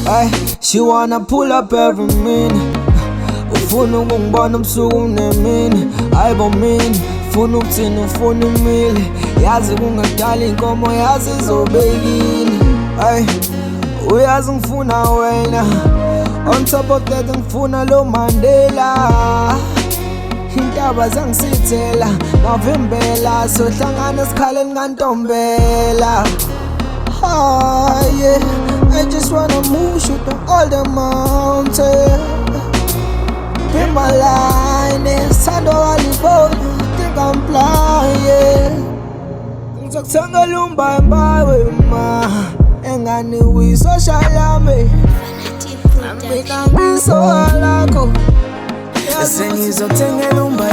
Ay, she wanna pull up every minute. Ufuna ukungibona ubusuku nemini. Ayibo mini, ufuna ukuthini ufuna imili. Yazi kungadala inkomo yazi izobekini. Ay, uyazi ngifuna wena. On top of that ngifuna lo Mandela. Intaba zangisithela ngavimbela sohlangana sikhaleni kantombela. Ah, yeah, I just wanna move, shoot all the mountains. Be my line, sando alibona, think I'm flying. Ngizokuthenga lumba embawe ma, engani wisocial yami. Angibika ngiso lakho. Sengizokuthenga lumba